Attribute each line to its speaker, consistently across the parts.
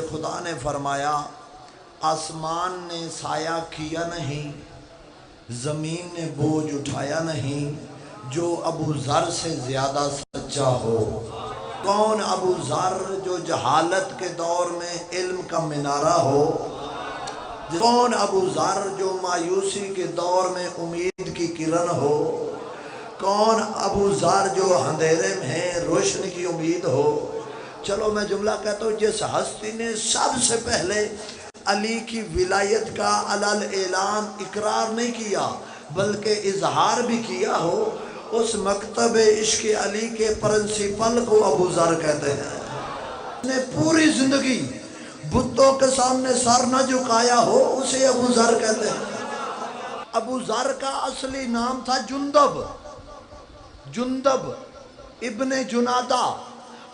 Speaker 1: خدا نے فرمایا آسمان نے سایہ کیا نہیں، زمین نے بوجھ اٹھایا نہیں جو ابو ذر سے زیادہ سچا ہو۔ کون ابو ذر جو جہالت کے دور میں علم کا منارہ ہو؟ کون ابو ذر جو مایوسی کے دور میں امید کی کرن ہو؟ کون ابو ذر جو اندھیرے میں روشنی کی امید ہو؟ چلو میں جملہ کہتا ہوں، جس ہستی نے سب سے پہلے علی کی ولایت کا علل اعلان اقرار نہیں کیا بلکہ اظہار بھی کیا ہو، اس مکتب عشق علی کے پرنسپل کو ابو ذر کہتے ہیں۔ اس نے پوری زندگی بتوں کے سامنے سر نہ جھکایا ہو، اسے ابو ذر کہتے ہیں۔ ابو ذر کا اصلی نام تھا جندب ابن جنادہ۔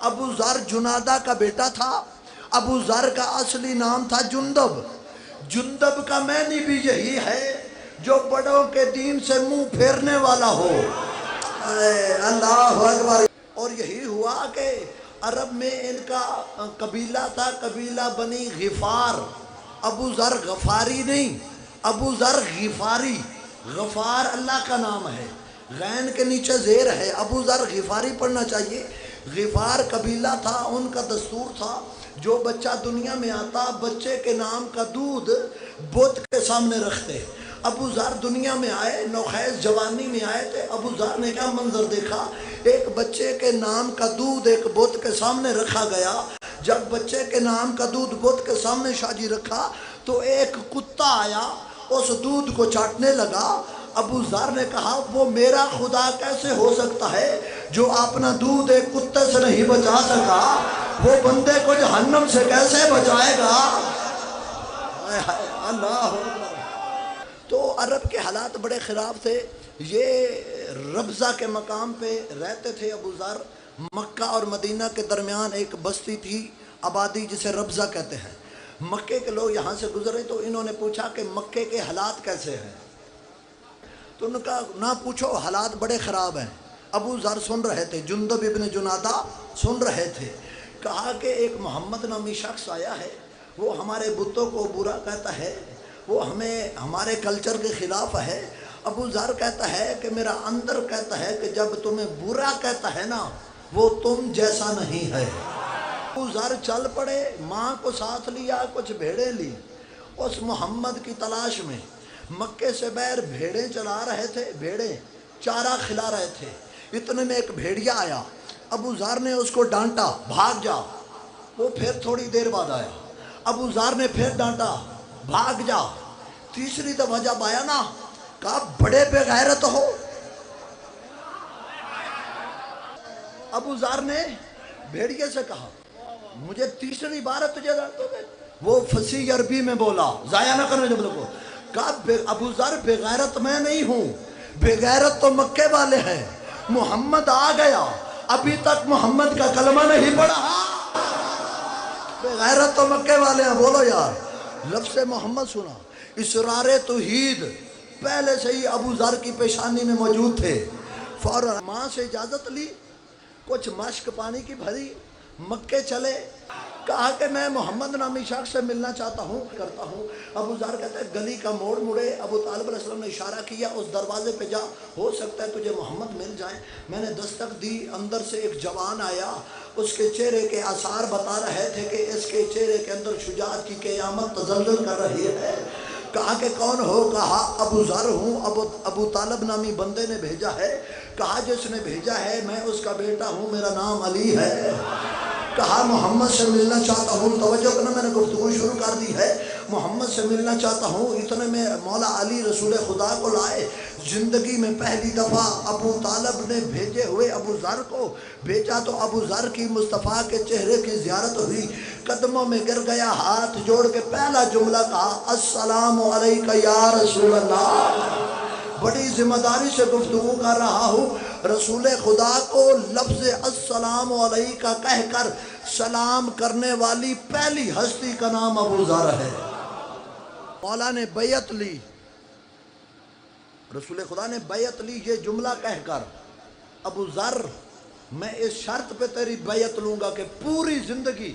Speaker 1: ابو ذر جنادہ کا بیٹا تھا۔ ابو ذر کا اصلی نام تھا جندب کا معنی بھی یہی ہے جو بڑوں کے دین سے منہ پھیرنے والا ہو۔ اللہ اکبر۔ اور یہی ہوا کہ عرب میں ان کا قبیلہ تھا، قبیلہ بنی غفار۔ ابو ذر غفاری نہیں، ابو ذر غفاری۔ غفار اللہ کا نام ہے، غین کے نیچے زیر ہے، ابو ذر غفاری پڑھنا چاہیے۔ غفار قبیلہ تھا، ان کا دستور تھا جو بچہ دنیا میں آتا بچے کے نام کا دودھ بت کے سامنے رکھتے۔ ابو ذر دنیا میں آئے، نوخیز جوانی میں آئے تھے۔ ابو ذر نے کیا منظر دیکھا، ایک بچے کے نام کا دودھ ایک بت کے سامنے رکھا گیا۔ جب بچے کے نام کا دودھ بت کے سامنے شاہ جی رکھا تو ایک کتا آیا، اس دودھ کو چاٹنے لگا۔ ابو ذر نے کہا وہ میرا خدا کیسے ہو سکتا ہے جو اپنا دودھ ایک کتے سے نہیں بچا سکا، وہ بندے کو جہنم سے کیسے بچائے گا؟ اللہ۔ تو عرب کے حالات بڑے خراب تھے۔ یہ ربضہ کے مقام پہ رہتے تھے ابو ذر۔ مکہ اور مدینہ کے درمیان ایک بستی تھی، آبادی جسے ربضہ کہتے ہیں۔ مکے کے لوگ یہاں سے گزرے تو انہوں نے پوچھا کہ مکے کے حالات کیسے ہیں؟ تو ان کا نہ پوچھو، حالات بڑے خراب ہیں۔ ابو ذر سن رہے تھے، جندب ابن جنادہ سن رہے تھے۔ کہا کہ ایک محمد نامی شخص آیا ہے، وہ ہمارے بتوں کو برا کہتا ہے، وہ ہمارے کلچر کے خلاف ہے۔ ابو ذر کہتا ہے کہ میرا اندر کہتا ہے کہ جب تمہیں برا کہتا ہے نا وہ تم جیسا نہیں ہے۔ ابو ذر چل پڑے، ماں کو ساتھ لیا، کچھ بھیڑیں لی، اس محمد کی تلاش میں مکے سے باہر بھیڑیں چلا رہے تھے، بھیڑیں چارہ کھلا رہے تھے۔ اتنے میں ایک بھیڑیا آیا، ابو ذر نے اس کو ڈانٹا، بھاگ جا۔ وہ پھر تھوڑی دیر بعد آیا، ابو ذر نے پھر ڈانٹا، بھاگ جا۔ تیسری دفعہ جب آیا نا، کہا بڑے بے غیرت ہو۔ ابو ذر نے بھیڑیے سے کہا مجھے تیسری بار تجھے ڈانٹو گے؟ وہ فصیح عربی میں بولا، ضائع نہ کرنا جملے کو۔ کہا ابو ذر بے غیرت میں نہیں ہوں، بے غیرت تو مکے والے ہیں۔ محمد آ گیا، ابھی تک محمد کا کلمہ نہیں پڑھا، بے غیرت تو مکے والے ہیں۔ بولو یار، لفظ محمد سنا، اسرار توحید پہلے سے ہی ابو ذر کی پیشانی میں موجود تھے۔ فوراً ماں سے اجازت لی، کچھ مشک پانی کی بھری، مکے چلے۔ کہا کہ میں محمد نامی شخص سے ملنا چاہتا ہوں، کرتا ہوں۔ ابو ذر کہتے ہیں گلی کا موڑ مڑے، ابو طالب علیہ السلام نے اشارہ کیا اس دروازے پہ جا، ہو سکتا ہے تجھے محمد مل جائیں۔ میں نے دستک دی، اندر سے ایک جوان آیا، اس کے چہرے کے آثار بتا رہے تھے کہ اس کے چہرے کے اندر شجاعت کی قیامت تزلزل کر رہی ہے۔ کہا کہ کون ہو؟ کہا ابو ذر ہوں، ابو طالب نامی بندے نے بھیجا ہے۔ کہا جس نے بھیجا ہے میں اس کا بیٹا ہوں، میرا نام علی ہے۔ کہا محمد سے ملنا چاہتا ہوں، توجہ کرنا، میں نے گفتگو شروع کر دی ہے، محمد سے ملنا چاہتا ہوں۔ اتنے میں مولا علی رسول خدا کو لائے۔ زندگی میں پہلی دفعہ ابو طالب نے بھیجے ہوئے ابو ذر کو بھیجا تو ابو ذر کی مصطفیٰ کے چہرے کی زیارت ہوئی، قدموں میں گر گیا، ہاتھ جوڑ کے پہلا جملہ کہا السلام علیکہ یا رسول اللہ۔ بڑی ذمہ داری سے گفتگو کر رہا ہوں، رسول خدا کو لفظ السلام علیکہ کہہ کر سلام کرنے والی پہلی ہستی کا نام ابو ذر ہے۔ مولا نے بیعت لی، رسول خدا نے بیعت لی یہ جملہ کہہ کر، ابو ذر میں اس شرط پہ تیری بیعت لوں گا کہ پوری زندگی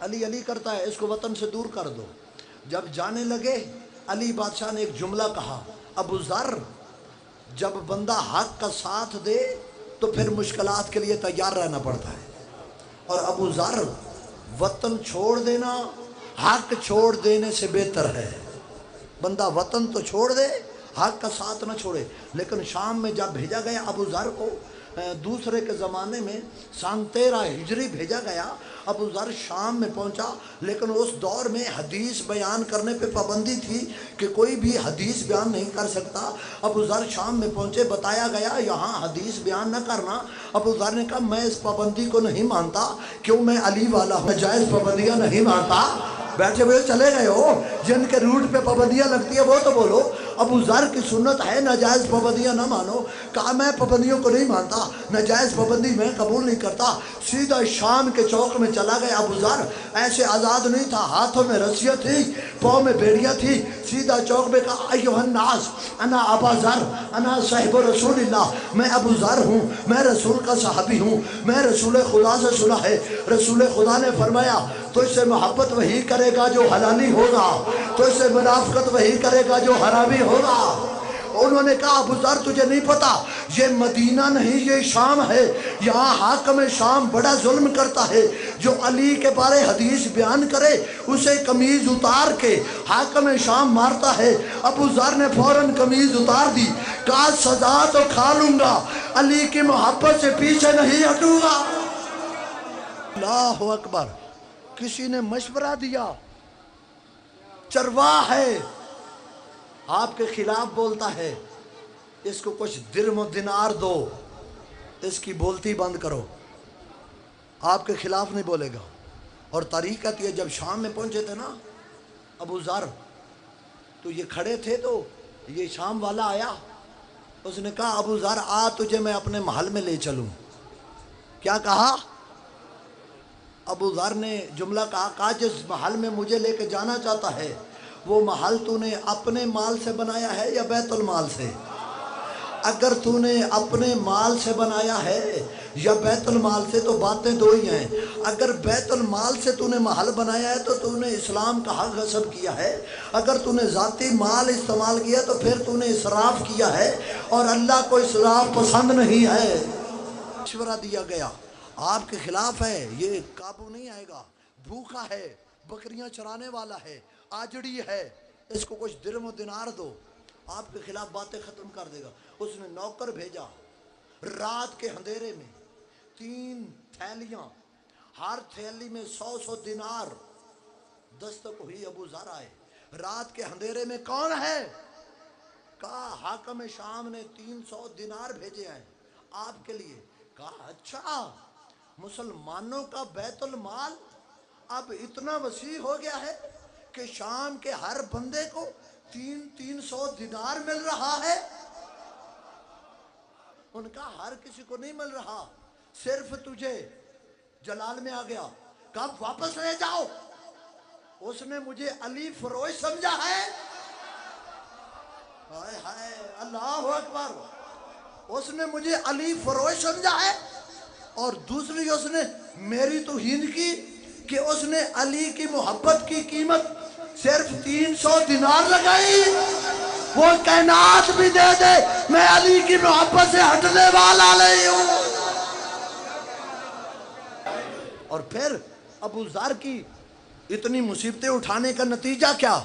Speaker 1: علی علی کرتا ہے، اس کو وطن سے دور کر دو۔ جب جانے لگے علی بادشاہ نے ایک جملہ کہا، ابو ذر جب بندہ حق کا ساتھ دے تو پھر مشکلات کے لیے تیار رہنا پڑتا ہے، اور ابو ذر وطن چھوڑ دینا حق چھوڑ دینے سے بہتر ہے۔ بندہ وطن تو چھوڑ دے، حق کا ساتھ نہ چھوڑے۔ لیکن شام میں جب بھیجا گیا ابو ذر کو، دوسرے کے زمانے میں سن 13 ہجری بھیجا گیا، ابو ذر شام میں پہنچا، لیکن اس دور میں حدیث بیان کرنے پہ پابندی تھی کہ کوئی بھی حدیث بیان نہیں کر سکتا۔ ابو ذر شام میں پہنچے، بتایا گیا یہاں حدیث بیان نہ کرنا۔ ابو ذر نے کہا میں اس پابندی کو نہیں مانتا، کیوں میں علی والا ہوں، جائز پابندیاں نہیں مانتا۔ بیٹھے ہوئے چلے گئے ہو، جن کے روٹ پہ پابندیاں لگتی ہیں وہ تو بولو۔ ابو ذر کی سنت ہے ناجائز پابندیاں نہ مانو۔ کہا میں پابندیوں کو نہیں مانتا، ناجائز پابندی میں قبول نہیں کرتا۔ سیدھا شام کے چوک میں چلا گیا ابو ذر، ایسے آزاد نہیں تھا، ہاتھوں میں رسیاں تھی، پاؤں میں بیڑیاں تھی۔ سیدھا چوک میں کہا ایھا الناس انا ابا ذر انا صاحب رسول اللہ، میں ابو ذر ہوں، میں رسول کا صحابی ہوں، میں رسول خدا سے سنا ہے، رسول خدا نے فرمایا تو اس سے محبت وہی کرے گا جو حلالی ہوگا، تو اس سے منافقت وہی کرے گا جو حرامی ہوگا۔ انہوں نے کہا ابو ذر تجھے نہیں پتا یہ مدینہ نہیں یہ شام ہے، یہاں حاکم شام بڑا ظلم کرتا ہے، جو علی کے بارے حدیث بیان کرے اسے قمیض اتار کے حاکم شام مارتا ہے۔ ابو ذر نے فوراً قمیض اتار دی، کہا سزا تو کھا لوں گا، علی کی محبت سے پیچھے نہیں ہٹوں گا۔ اللہ اکبر۔ کسی نے مشورہ دیا، چرواہ ہے، آپ کے خلاف بولتا ہے، اس کو کچھ درم و دینار دو، اس کی بولتی بند کرو، آپ کے خلاف نہیں بولے گا۔ اور تاریخ کہتی ہے جب شام میں پہنچے تھے نا ابو ذر، تو یہ کھڑے تھے تو یہ شام والا آیا، اس نے کہا ابو ذر آ تجھے میں اپنے محل میں لے چلوں۔ کیا کہا؟ ابو ذر نے جملہ کہا جس محل میں مجھے لے کے جانا چاہتا ہے وہ محل تو نے اپنے مال سے بنایا ہے یا بیت المال سے؟ اگر تو نے اپنے مال سے بنایا ہے یا بیت المال سے تو باتیں دو ہی ہیں۔ اگر بیت المال سے تو نے محل بنایا ہے تو تو نے اسلام کا حق غصب کیا ہے، اگر تو نے ذاتی مال استعمال کیا تو پھر تو نے اسراف کیا ہے، اور اللہ کو اسراف پسند نہیں ہے۔ مشورہ دیا گیا آپ کے خلاف ہے، یہ قابو نہیں آئے گا، بھوکا ہے، بکریاں چرانے والا ہے، آجڑی ہے، اس کو کچھ درم و دینار دو، آپ کے خلاف باتیں ختم کر دے گا۔ اس نے نوکر بھیجا، رات کے اندھیرے میں 3 تھیلیاں، ہر تھیلی میں 100 دینار، دستک ہوئی، ابو ذر آئے، رات کے اندھیرے میں کون ہے؟ کہا حاکم شام نے 300 دینار بھیجے ہیں آپ کے لیے۔ کہا اچھا، مسلمانوں کا بیت المال اب اتنا وسیع ہو گیا ہے کہ شام کے ہر بندے کو 300 دینار مل رہا ہے؟ ان کا ہر کسی کو نہیں مل رہا، صرف تجھے۔ جلال میں آ گیا، کب واپس لے جاؤ، اس نے مجھے علی فروش سمجھا ہے۔ ہائے ہائے اللہ اکبر، اس نے مجھے علی فروش سمجھا ہے، اور دوسری اس نے میری توہین کی کہ اس نے علی کی محبت کی قیمت صرف 300 دینار لگائی۔ وہ کائنات بھی دے دے میں علی کی محبت سے ہٹنے والا نہیں ہوں۔ اور پھر ابو ذر کی اتنی مصیبتیں اٹھانے کا نتیجہ کیا؟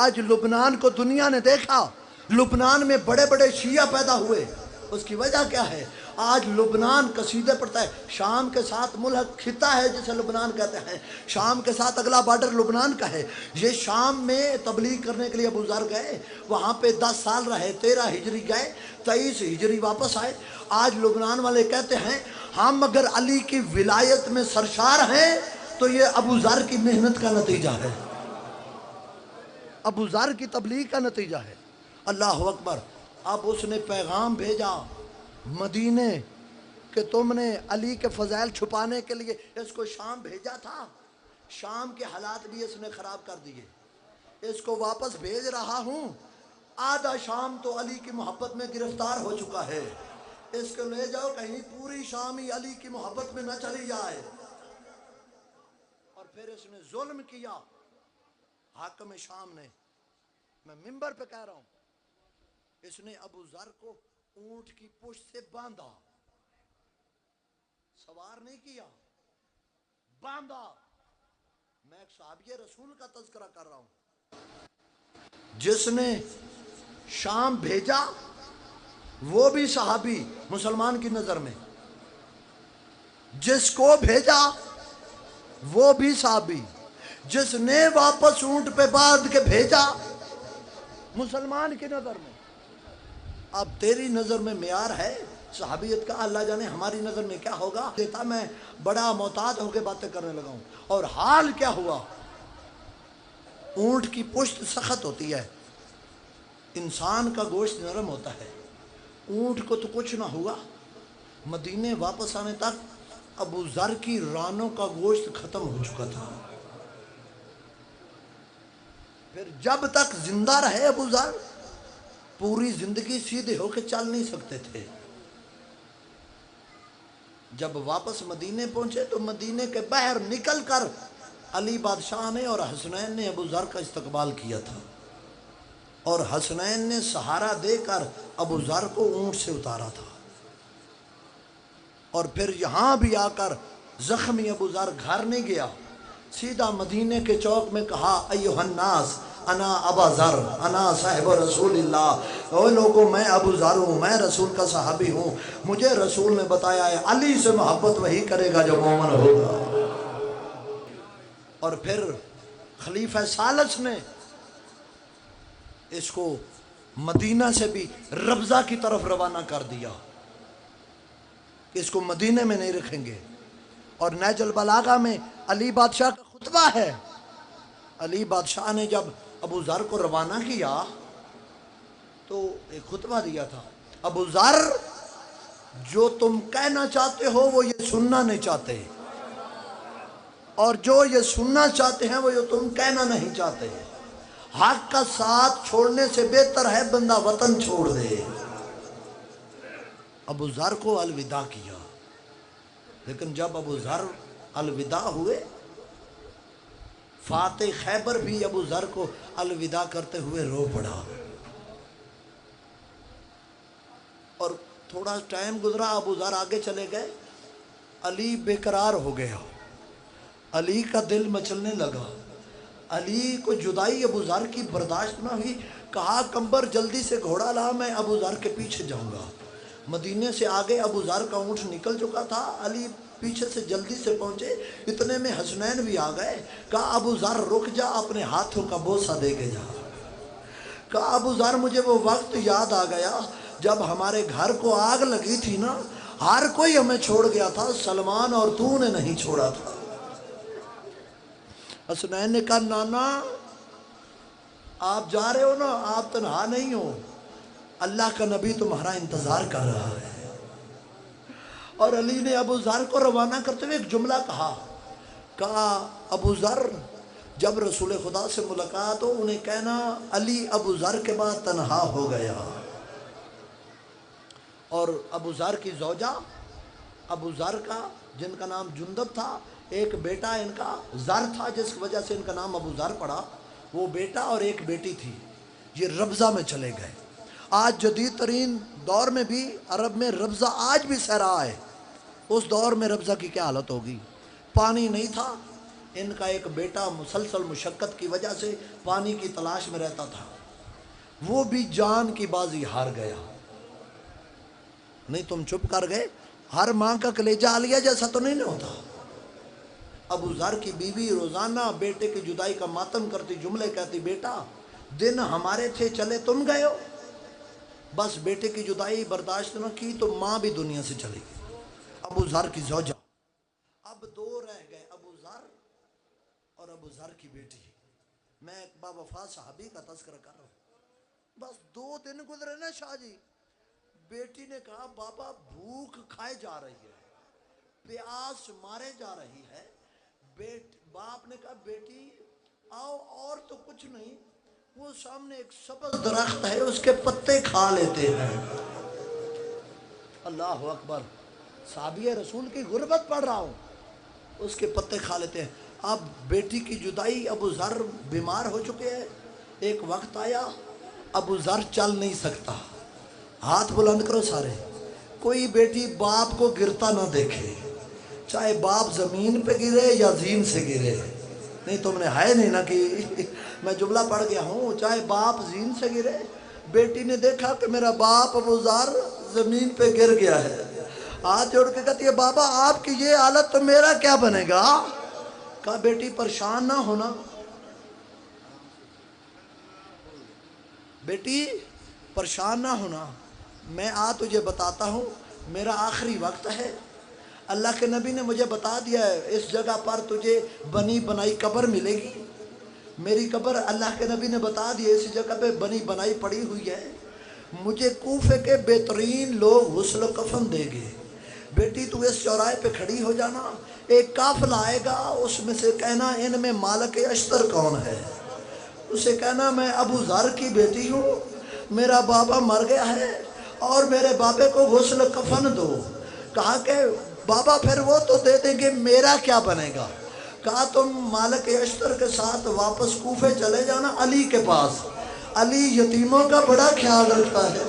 Speaker 1: آج لبنان کو دنیا نے دیکھا، لبنان میں بڑے بڑے شیعہ پیدا ہوئے، اس کی وجہ کیا ہے؟ آج لبنان قصیدے پڑھتا ہے، شام کے ساتھ ملحق خطہ ہے جسے لبنان کہتے ہیں، شام کے ساتھ اگلا بارڈر لبنان کا ہے۔ یہ شام میں تبلیغ کرنے کے لیے ابو ذر گئے، وہاں پہ 10 سال رہے، 13 ہجری گئے، 23 ہجری واپس آئے۔ آج لبنان والے کہتے ہیں ہم اگر علی کی ولایت میں سرشار ہیں تو یہ ابو ذر کی محنت کا نتیجہ ہے، ابو ذر کی تبلیغ کا نتیجہ ہے۔ اللہ اکبر۔ اب اس نے پیغام بھیجا مدینے کہ تم نے علی کے فضائل چھپانے کے لیے اس کو شام بھیجا تھا، شام کے حالات بھی اس نے خراب کر دیے، اس کو واپس بھیج رہا ہوں، آدھا شام تو علی کی محبت میں گرفتار ہو چکا ہے، اس کو لے جاؤ کہیں پوری شام ہی علی کی محبت میں نہ چلی جائے۔ اور پھر اس نے ظلم کیا حاکم شام نے، میں منبر پہ کہہ رہا ہوں، اس نے ابو ذر کو اونٹ کی پشت سے باندھا، سوار نہیں کیا، باندھا۔ میں ایک صحابی رسول کا تذکرہ کر رہا ہوں جس نے شام بھیجا، وہ بھی صحابی مسلمان کی نظر میں، جس کو بھیجا وہ بھی صحابی، جس نے واپس اونٹ پہ باندھ کے بھیجا مسلمان کی نظر میں۔ اب تیری نظر میں معیار ہے صحابیت کا، اللہ جانے ہماری نظر میں کیا ہوگا۔ دیتا میں بڑا محتاط ہو کے باتیں کرنے لگا ہوں، اور حال کیا ہوا۔ اونٹ کی پشت سخت ہوتی ہے، انسان کا گوشت نرم ہوتا ہے، اونٹ کو تو کچھ نہ ہوا۔ مدینے واپس آنے تک ابو ذر کی رانوں کا گوشت ختم ہو چکا تھا۔ پھر جب تک زندہ رہے ابو ذر، پوری زندگی سیدھے ہو کے چل نہیں سکتے تھے۔ جب واپس مدینے پہنچے تو مدینے کے باہر نکل کر علی بادشاہ نے اور حسنین نے ابو ذر کا استقبال کیا تھا، اور حسنین نے سہارا دے کر ابو ذر کو اونٹ سے اتارا تھا۔ اور پھر یہاں بھی آ کر زخمی ابو ذر گھر نہیں گیا، سیدھا مدینے کے چوک میں کہا ایھا الناس انا ابا ذر انا صاحب رسول اللہ، اے لوگوں میں ابو ذر ہوں، میں رسول کا صحابی ہوں، مجھے رسول نے بتایا ہے علی سے محبت وہی کرے گا جو مومن ہوگا۔ اور پھر خلیفہ ثالث نے اس کو مدینہ سے بھی ربضہ کی طرف روانہ کر دیا کہ اس کو مدینے میں نہیں رکھیں گے۔ اور نہج البلاغہ میں علی بادشاہ کا خطبہ ہے، علی بادشاہ نے جب ابو ذر کو روانہ کیا تو ایک خطبہ دیا تھا، ابو ذر جو تم کہنا چاہتے ہو وہ یہ سننا نہیں چاہتے، اور جو یہ سننا چاہتے ہیں وہ یہ تم کہنا نہیں چاہتے۔ حق کا ساتھ چھوڑنے سے بہتر ہے بندہ وطن چھوڑ دے۔ ابو ذر کو الوداع کیا، لیکن جب ابو ذر الوداع ہوئے، فاتح خیبر بھی ابو ذر کو الوداع کرتے ہوئے رو پڑا۔ اور تھوڑا ٹائم گزرا، ابو ذر آگے چلے گئے، علی بے قرار ہو گیا، علی کا دل مچلنے لگا، علی کو جدائی ابو ذر کی برداشت نہ ہوئی، کہا کمبر جلدی سے گھوڑا لا، میں ابو ذر کے پیچھے جاؤں گا۔ مدینے سے آگے ابو ذر کا اونٹ نکل چکا تھا، علی پیچھے سے جلدی سے پہنچے، اتنے میں حسنین بھی آ گئے، کہا ابو ذر رک جا، اپنے ہاتھوں کا بوسہ دے کے جا۔ کہا ابو ذر مجھے وہ وقت یاد آ گیا جب ہمارے گھر کو آگ لگی تھی نا، ہر کوئی ہمیں چھوڑ گیا تھا، سلمان اور تو نے نہیں چھوڑا تھا۔ حسنین نے کہا نانا آپ جا رہے ہو نا، آپ تنہا نہیں ہو، اللہ کا نبی تمہارا انتظار کر رہا ہے۔ اور علی نے ابو ذر کو روانہ کرتے ہوئے ایک جملہ کہا ابو ذر جب رسول خدا سے ملاقات ہو انہیں کہنا علی ابو ذر کے بعد تنہا ہو گیا۔ اور ابو ذر کی زوجہ، ابو ذر کا جن کا نام جندب تھا، ایک بیٹا ان کا ذر تھا جس وجہ سے ان کا نام ابو ذر پڑا، وہ بیٹا اور ایک بیٹی تھی، یہ ربضہ میں چلے گئے۔ آج جدید ترین دور میں بھی عرب میں ربضہ آج بھی صحرا ہے، اس دور میں ربضہ کی کیا حالت ہوگی۔ پانی نہیں تھا، ان کا ایک بیٹا مسلسل مشقت کی وجہ سے پانی کی تلاش میں رہتا تھا، وہ بھی جان کی بازی ہار گیا۔ نہیں تم چپ کر گئے، ہر ماں کا کلیجہ آلیا جیسا تو نہیں ہوتا۔ ابو ذر کی بیوی روزانہ بیٹے کی جدائی کا ماتم کرتی، جملے کہتی بیٹا دن ہمارے تھے چلے تم گئے ہو، بس بیٹے کی جدائی برداشت نہ کی تو ماں بھی دنیا سے چلی گئی۔ ابو ذر کی زوجہ، اب دو رہ گئے، ابو ذر اور ابو ذر کی بیٹی۔ میں ایک باوفا صحابی کا تذکرہ کر رہا ہوں، بس 2 دن گزرے نا شاہ جی، بیٹی نے کہا بابا بھوک کھائے جا رہی ہے، پیاس مارے جا رہی ہے۔ باپ نے کہا بیٹی آؤ، اور تو کچھ نہیں، وہ سامنے ایک سبز درخت ہے اس کے پتے کھا لیتے ہیں۔ اللہ اکبر، صحابی رسول کی غربت پڑھ رہا ہوں، اس کے پتے کھا لیتے ہیں۔ اب بیٹی کی جدائی، ابو ذر بیمار ہو چکے ہیں. ایک وقت آیا ابو ذر چل نہیں سکتا. ہاتھ بلند کرو سارے. کوئی بیٹی باپ کو گرتا نہ دیکھے، چاہے باپ زمین پہ گرے یا زین سے گرے. نہیں تم نے ہے نہیں نا کہ میں جملہ پڑھ گیا ہوں، چاہے باپ زین سے گرے. بیٹی نے دیکھا کہ میرا باپ ابو ذر زمین پہ گر گیا ہے، ہاتھ جوڑ کے کہتی ہے بابا آپ کی یہ حالت تو میرا کیا بنے گا. کہا بیٹی پریشان نہ ہونا، بیٹی پریشان نہ ہونا، میں تجھے بتاتا ہوں. میرا آخری وقت ہے. اللہ کے نبی نے مجھے بتا دیا ہے اس جگہ پر تجھے بنی بنائی قبر ملے گی. میری قبر اللہ کے نبی نے بتا دیا اس جگہ پہ بنی بنائی پڑی ہوئی ہے. مجھے کوفے کے بہترین لوگ غسل و کفن دے گے. بیٹی تو اس چوراہے پہ کھڑی ہو جانا، ایک قافلہ آئے گا، اس میں سے کہنا ان میں مالک اشتر کون ہے. اسے کہنا میں ابو ذر کی بیٹی ہوں، میرا بابا مر گیا ہے اور میرے بابے کو غسل کفن دو. کہا کہ بابا پھر وہ تو دے دیں گے، میرا کیا بنے گا. کہا تم مالک اشتر کے ساتھ واپس کوفے چلے جانا علی کے پاس، علی یتیموں کا بڑا خیال رکھتا ہے.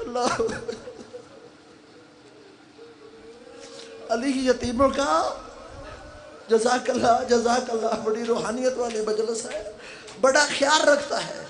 Speaker 1: اللہ، علی یتیموں کا، جزاک اللہ جزاک اللہ، بڑی روحانیت والی مجلس ہے، بڑا خیال رکھتا ہے.